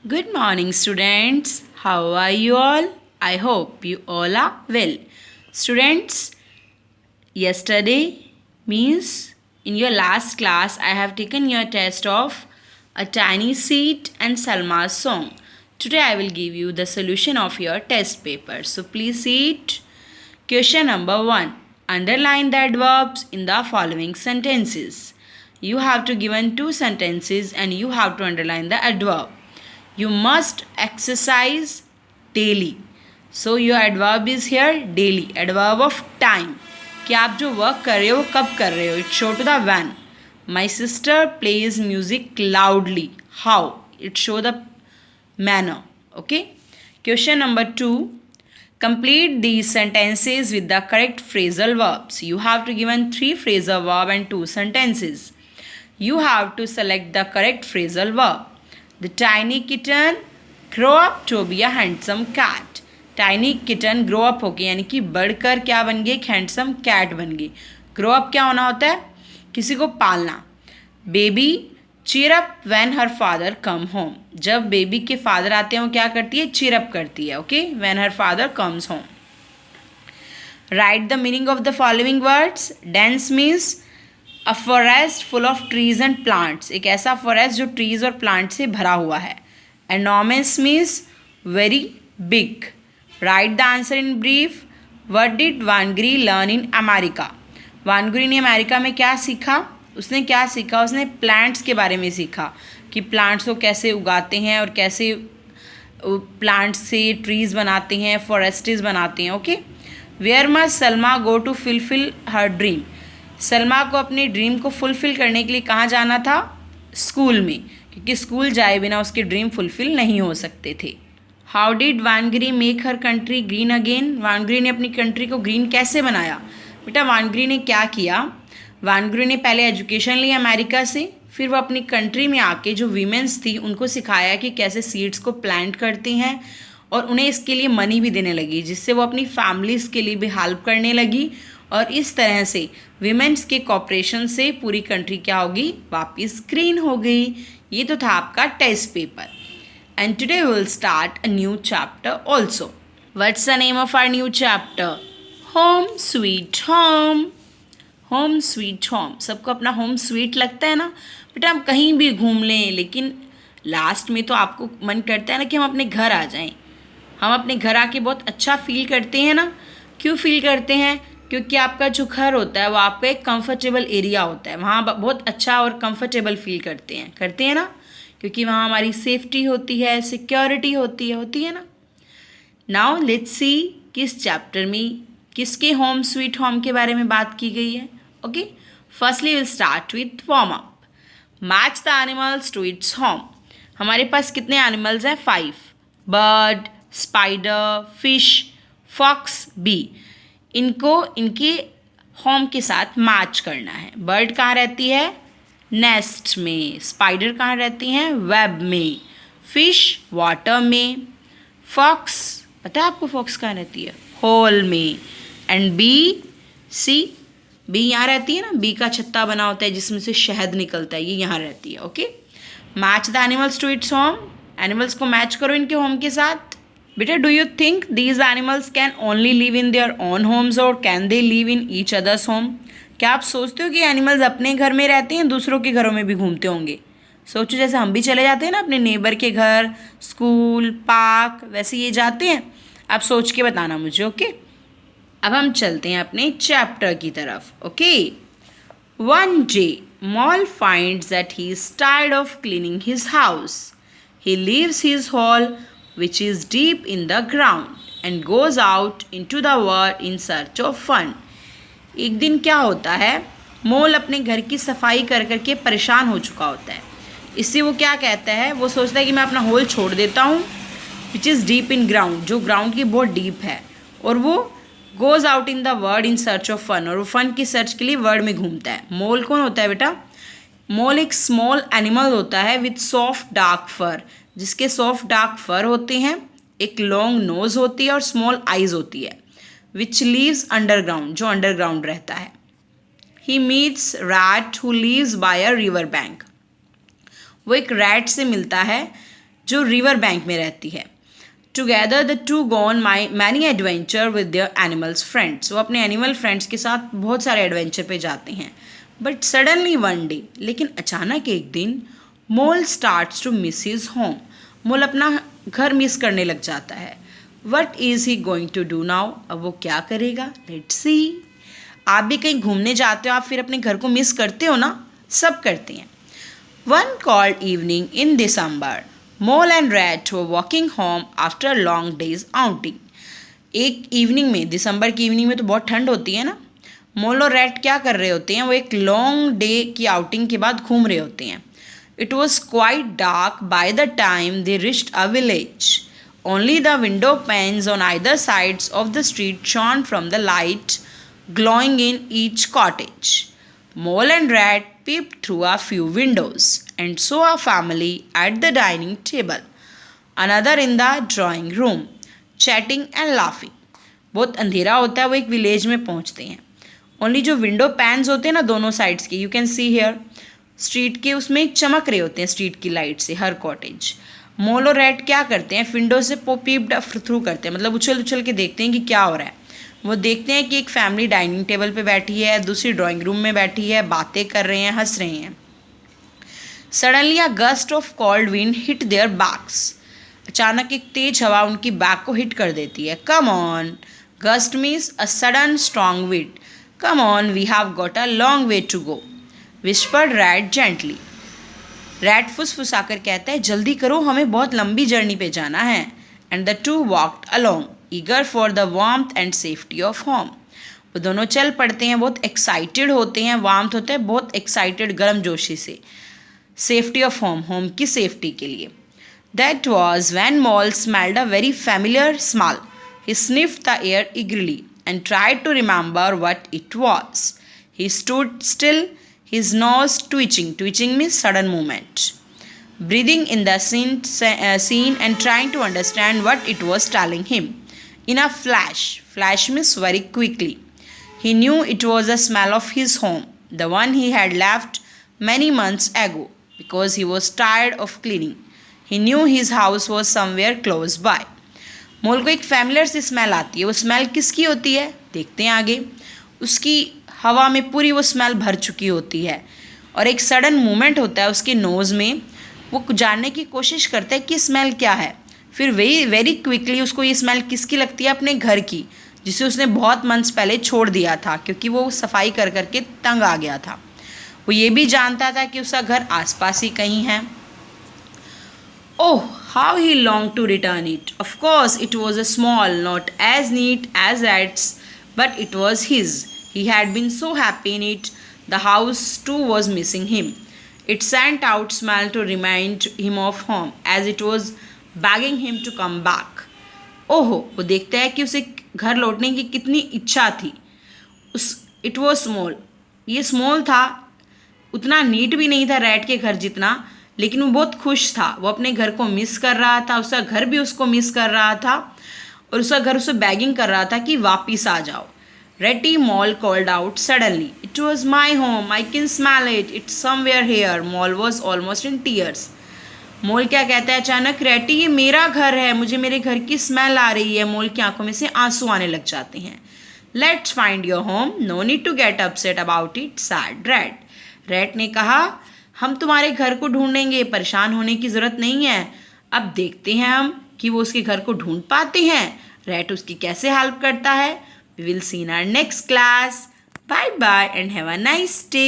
Good morning, students. How are you all? I hope you all are well. Students, yesterday means in your last class, I have taken your test of A Tiny Seed and Salma's Song. Today, I will give you the solution of your test paper. So, please see it. Question number 1. Underline the adverbs in the following sentences. You have to given two sentences and you have to underline the adverb. You must exercise daily. So your adverb is here daily. Adverb of time. कि आप जो work कर रहे हो कब कर रहे हो. It show to the when. My sister plays music loudly. How? It show the manner. Okay. Question number 2. Complete these sentences with the correct phrasal verbs. You have to given 3 phrasal verb and 2 sentences. You have to select the correct phrasal verb. The tiny kitten grow up to be a handsome cat. Tiny kitten grow up होके यानी कि बढ़कर क्या बन गई, एक handsome cat बन गई. ग्रो अप क्या होना होता है, किसी को पालना. Baby cheer up when her father come home. जब बेबी के फादर आते हैं वो क्या करती है, चीयर अप करती है. Okay, when her father comes home. Right the meaning of the following words. Dense means a forest full of trees and plants. एक ऐसा फॉरेस्ट जो ट्रीज और प्लांट से भरा हुआ है. Enormous means very big. Write the answer in brief. What did Wangari learn in America. Wangari ने America में क्या सीखा. उसने क्या सीखा, उसने प्लांट्स के बारे में सीखा कि प्लांट्स को कैसे उगाते हैं और कैसे प्लांट्स से ट्रीज बनाते हैं, फॉरेस्ट्स बनाते हैं. Okay. Where must Salma go to fulfil her dream. Salma को अपने ड्रीम को फुलफ़िल करने के लिए कहाँ जाना था, स्कूल में, क्योंकि स्कूल जाए बिना उसके ड्रीम फुलफ़िल नहीं हो सकते थे. How did Wangari make her country green again. Wangari ने अपनी कंट्री को ग्रीन कैसे बनाया. बेटा वानगरी ने क्या किया, वानगरी ने पहले एजुकेशन ली अमेरिका से, फिर वो अपनी कंट्री में आके जो वीमेंस थी उनको सिखाया कि कैसे सीड्स को प्लांट करते हैं और उन्हें इसके लिए मनी भी देने लगी, जिससे वो अपनी फैमिलीज़ के लिए भी हेल्प करने लगी. और इस तरह से विमेंस के कॉपरेशन से पूरी कंट्री क्या होगी, वापस ग्रीन हो गई. ये तो था आपका test paper. And today we will start a new chapter also. What's the name of our new chapter. Home sweet home. Home sweet home. सबको अपना होम स्वीट लगता है ना. बेटा हम कहीं भी घूम लें लेकिन लास्ट में तो आपको मन करता है ना कि हम अपने घर आ जाएं. हम अपने घर आके बहुत अच्छा फील करते हैं ना. क्यों फील करते हैं, क्योंकि आपका जो घर होता है वो आपका एक कंफर्टेबल एरिया होता है. वहाँ बहुत अच्छा और कंफर्टेबल फील करते हैं ना, क्योंकि वहाँ हमारी सेफ्टी होती है, सिक्योरिटी होती है ना. नाउ लेट्स सी किस चैप्टर में किसके होम स्वीट होम के बारे में बात की गई है. Okay, firstly will start with warm up. Match the animals to its home. हमारे पास कितने एनिमल्स हैं, 5. Bird, spider, fish, fox, bee. इनको इनके होम के साथ मैच करना है. बर्ड कहाँ रहती है, नेस्ट में. स्पाइडर कहाँ रहती हैं, वेब में. फिश वाटर में. फॉक्स पता है आपको फॉक्स कहाँ रहती है, होल में. एंड बी, सी, बी यहाँ रहती है ना, बी का छत्ता बना होता है जिसमें से शहद निकलता है, ये यहाँ रहती है. Okay. Match the animals to its home. Animals को मैच करो इनके होम के साथ. बेटा do you think these animals can only live in their own homes और can they live in each others home. क्या आप सोचते हो कि एनिमल्स अपने घर में रहते हैं, दूसरों के घरों में भी घूमते होंगे. सोचो जैसे हम भी चले जाते हैं ना अपने नेबर के घर, स्कूल, पार्क, वैसे ये जाते हैं. आप सोच के बताना मुझे. ओके. अब हम चलते हैं अपने चैप्टर की तरफ. Okay. One day mall finds that he is tired of cleaning his house. He leaves his hall which is deep in the ground and goes out into the world in search of fun. एक दिन क्या होता है, मोल अपने घर की सफाई कर करके परेशान हो चुका होता है. इससे वो क्या कहता है, वो सोचता है कि मैं अपना होल छोड़ देता हूँ, which is deep in ground, जो ग्राउंड की बहुत डीप है, और वो goes out in the world in search of fun, और वो फन की सर्च के लिए वर्ल्ड में घूमता है. मोल कौन होता है बेटा, मोल एक स्मॉल एनिमल होता है विथ सॉफ्ट डार्क फर, जिसके सॉफ्ट डार्क फर होते हैं, एक लॉन्ग नोज होती है और स्मॉल आइज होती है. विच लीव्स अंडरग्राउंड, जो अंडरग्राउंड रहता है. He meets rat who lives by a river bank. वो एक रैट से मिलता है जो रिवर बैंक में रहती है। Together the two go on many adventure with their animals friends, वो अपने एनिमल फ्रेंड्स के साथ बहुत सारे एडवेंचर पे जाते हैं। बट सडनली वन डे, लेकिन अचानक एक दिन, mole starts to miss his home, mole अपना घर मिस करने लग जाता है। What is he going to do now, अब वो क्या करेगा, लेट्स सी। आप भी कहीं घूमने जाते हो, आप फिर अपने घर को मिस करते हो ना, सब करते हैं। One called evening in December, mole and rat were walking home after long days outing. एक इवनिंग में, दिसंबर की इवनिंग में तो बहुत ठंड होती है ना, मोल और रैट क्या कर रहे होते हैं, वो एक लॉन्ग डे की आउटिंग के बाद घूम रहे होते हैं। It was quite dark by the time they reached a village. Only the window panes on either sides of the street shone from the light glowing in each cottage. Mole and Rat peeped through a few windows and saw a family at the dining table, another in the drawing room, chatting and laughing. बहुत अंधेरा होता है, वो एक village में पहुंचते हैं। Only जो विंडो पैन्स होते हैं ना दोनों साइड्स के, you can see here, street के उसमें चमक रहे होते हैं स्ट्रीट की लाइट से हर कॉटेज। मोल और रैट क्या करते हैं, विंडो से पीप्ड थ्रू करते हैं, मतलब उछल उछल के देखते हैं कि क्या हो रहा है। वो देखते हैं कि एक फैमिली डाइनिंग टेबल पे बैठी है, दूसरी ड्राइंग रूम में बैठी है, बातें कर रहे हैं, हंस रहे हैं। Suddenly a gust of cold wind hit their backs, अचानक एक तेज हवा उनकी बैक को हिट कर देती है। Come on, gust means a sudden strong wind, come on we have got a long way to go, whispered rat gently. Rat फुसफुसाकर कहता है, जल्दी करो, हमें बहुत लंबी जर्नी पे जाना है। And the two walked along eager for the warmth and safety of home, वो दोनों चल पड़ते हैं, बहुत एक्साइटेड होते हैं, वार्मथ होता है बहुत एक्साइटेड, गर्म जोशी से, सेफ्टी ऑफ होम, होम की सेफ्टी के लिए। That was when mole smelled a very familiar smell, he sniffed the air eagerly and tried to remember what it was. He stood still, his nose twitching, twitching means sudden movement, breathing in the scene and trying to understand what it was telling him. In a flash, flash means very quickly, he knew it was the smell of his home, the one he had left many months ago because he was tired of cleaning. He knew his house was somewhere close by. मोल को एक familiar सी smell आती है, वो smell किसकी होती है, देखते हैं आगे। उसकी हवा में पूरी वो स्मेल भर चुकी होती है और एक सडन मूवमेंट होता है उसके नोज़ में, वो जानने की कोशिश करता है कि स्मेल क्या है। फिर वेरी क्विकली उसको ये स्मेल किसकी लगती है, अपने घर की, जिसे उसने बहुत मंथ्स पहले छोड़ दिया था क्योंकि वो सफाई कर करके तंग आ गया था। वो ये भी जानता था कि उसका घर आसपास ही कहीं है। Oh, how he longed to return it. Of course, it was a small, not as neat as Rat's, but it was his. He had been so happy in it. The house too was missing him. It sent out smell to remind him of home, as it was begging him to come back. ओहो, वो देखता है कि उसे घर लौटने की कितनी इच्छा थी। इट वॉज स्मॉल, ये स्मॉल था, उतना नीट भी नहीं था रैट के घर जितना, लेकिन वो बहुत खुश था, वो अपने घर को मिस कर रहा था, उसका घर भी उसको मिस कर रहा था और उसका घर उसे बैगिंग कर रहा था कि वापिस आ जाओ। Ratty mole called out suddenly, it was my home, I can smell it, it's somewhere here. Mole was almost in tears. Mole क्या कहता है अचानक, रेटी ये मेरा घर है, मुझे मेरे घर की स्मेल आ रही है। मोल की आंखों में से आंसू आने लग जाते हैं। Let's find your home, no need to get upset about it, sad rat. Rat ने कहा, हम तुम्हारे घर को ढूंढेंगे, परेशान होने की ज़रूरत नहीं है। अब देखते हैं हम कि वो उसके घर को ढूंढ पाते हैं, रैट उसकी कैसे हेल्प करता है। We will see in our next class. Bye bye and have a nice day.